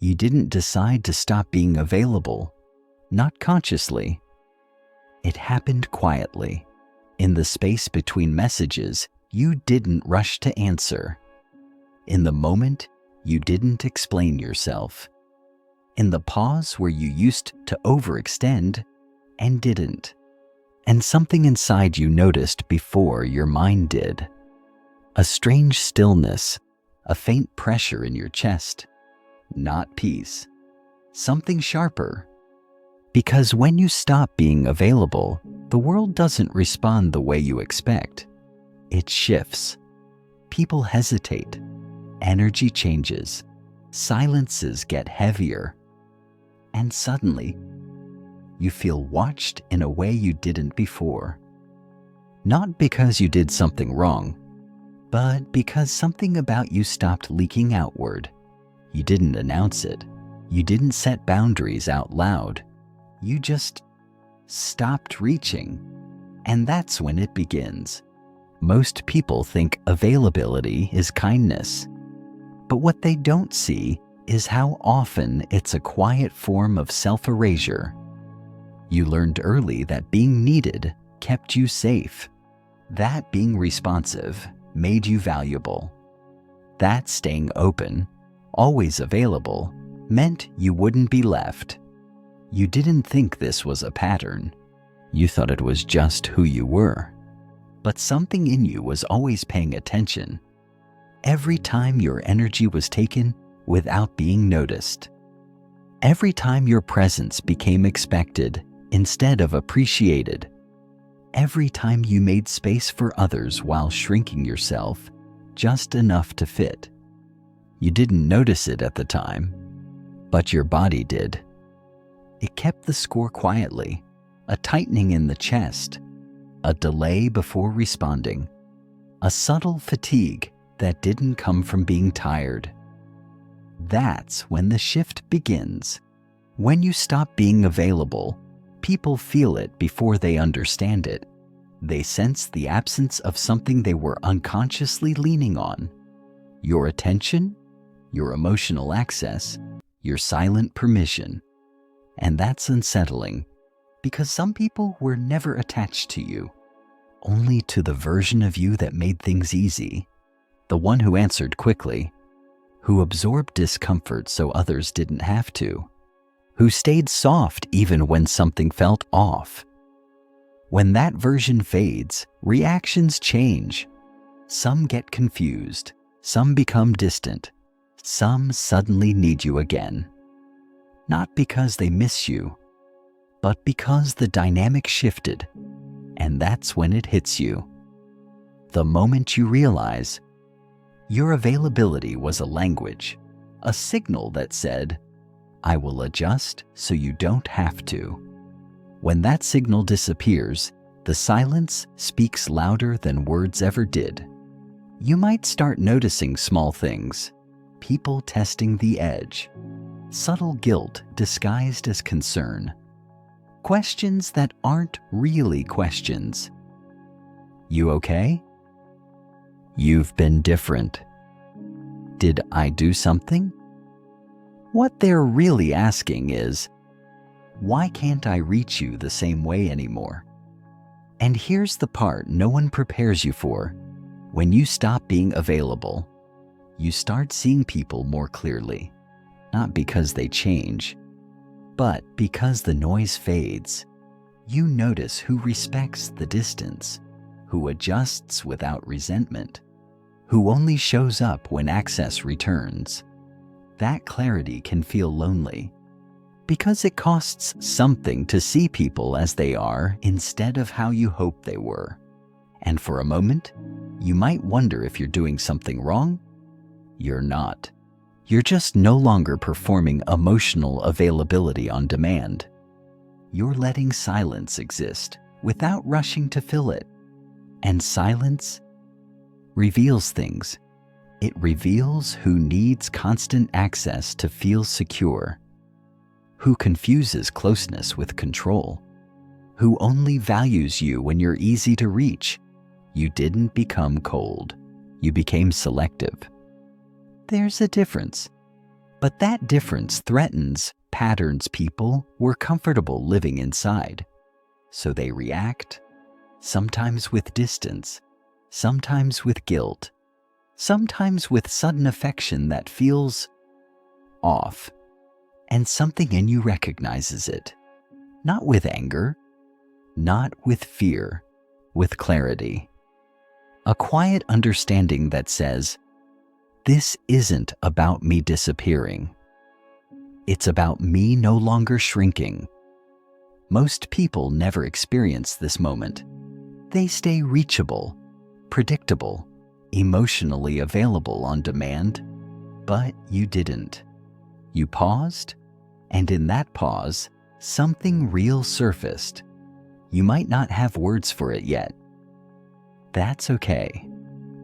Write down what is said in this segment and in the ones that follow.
You didn't decide to stop being available, not consciously. It happened quietly. In the space between messages, you didn't rush to answer. In the moment, you didn't explain yourself. In the pause where you used to overextend and didn't. And something inside you noticed before your mind did. A strange stillness, a faint pressure in your chest. Not peace. Something sharper. Because when you stop being available, the world doesn't respond the way you expect. It shifts. People hesitate. Energy changes. Silences get heavier. And suddenly, you feel watched in a way you didn't before. Not because you did something wrong, but because something about you stopped leaking outward. You didn't announce it. You didn't set boundaries out loud. You just stopped reaching. And that's when it begins. Most people think availability is kindness. But what they don't see is how often it's a quiet form of self-erasure. You learned early that being needed kept you safe. That being responsive made you valuable. That staying open, always available, meant you wouldn't be left. You didn't think this was a pattern. You thought it was just who you were. But something in you was always paying attention. Every time your energy was taken without being noticed. Every time your presence became expected instead of appreciated. Every time you made space for others while shrinking yourself just enough to fit. You didn't notice it at the time, but your body did. It kept the score quietly, a tightening in the chest, a delay before responding, a subtle fatigue that didn't come from being tired. That's when the shift begins. When you stop being available, people feel it before they understand it. They sense the absence of something they were unconsciously leaning on. Your attention, your emotional access, your silent permission. And that's unsettling, because some people were never attached to you, only to the version of you that made things easy, the one who answered quickly, who absorbed discomfort so others didn't have to, who stayed soft even when something felt off. When that version fades, reactions change. Some get confused, some become distant, some suddenly need you again. Not because they miss you, but because the dynamic shifted, and that's when it hits you. The moment you realize your availability was a language, a signal that said, I will adjust so you don't have to. When that signal disappears, the silence speaks louder than words ever did. You might start noticing small things, people testing the edge, subtle guilt disguised as concern, questions that aren't really questions. You okay? You've been different. Did I do something? What they're really asking is, why can't I reach you the same way anymore? And here's the part no one prepares you for. When you stop being available, you start seeing people more clearly, not because they change, but because the noise fades. You notice who respects the distance, who adjusts without resentment, who only shows up when access returns. That clarity can feel lonely, because it costs something to see people as they are instead of how you hoped they were. And for a moment, you might wonder if you're doing something wrong. You're not. You're just no longer performing emotional availability on demand. You're letting silence exist without rushing to fill it. And silence reveals things. It reveals who needs constant access to feel secure, who confuses closeness with control, who only values you when you're easy to reach. You didn't become cold. You became selective. There's a difference. But that difference threatens patterns people were comfortable living inside. So they react, sometimes with distance, sometimes with guilt, sometimes with sudden affection that feels off. And something in you recognizes it. Not with anger, not with fear, with clarity. A quiet understanding that says, this isn't about me disappearing. It's about me no longer shrinking. Most people never experience this moment. They stay reachable, predictable, emotionally available on demand, but you didn't. You paused, and in that pause, something real surfaced. You might not have words for it yet. That's okay.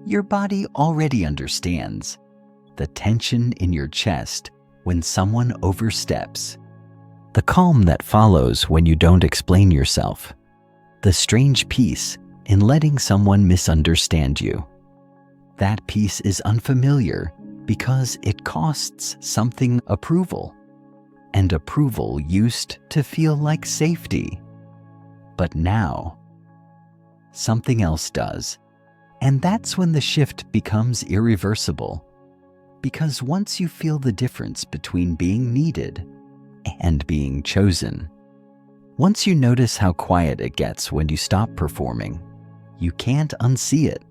Your body already understands the tension in your chest when someone oversteps, the calm that follows when you don't explain yourself, the strange peace in letting someone misunderstand you. That peace is unfamiliar because it costs something approval, and approval used to feel like safety. But now, something else does. And that's when the shift becomes irreversible. Because once you feel the difference between being needed and being chosen, once you notice how quiet it gets when you stop performing, you can't unsee it.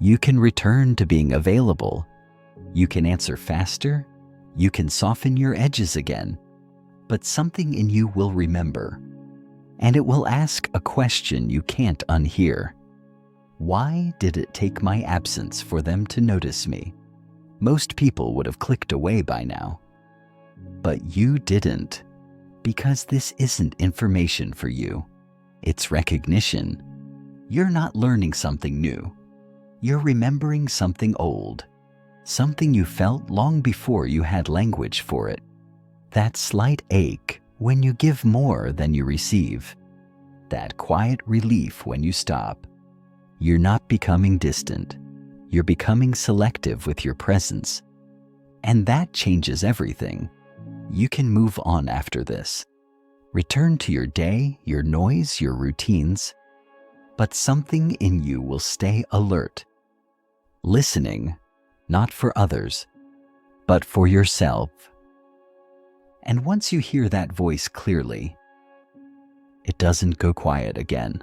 You can return to being available. You can answer faster. You can soften your edges again. But something in you will remember. And it will ask a question you can't unhear. Why did it take my absence for them to notice me? Most people would have clicked away by now. But you didn't, because this isn't information for you. It's recognition. You're not learning something new. You're remembering something old, something you felt long before you had language for it. That slight ache when you give more than you receive. That quiet relief when you stop. You're not becoming distant. You're becoming selective with your presence. And that changes everything. You can move on after this. Return to your day, your noise, your routines. But something in you will stay alert. Listening, not for others, but for yourself. And once you hear that voice clearly, it doesn't go quiet again.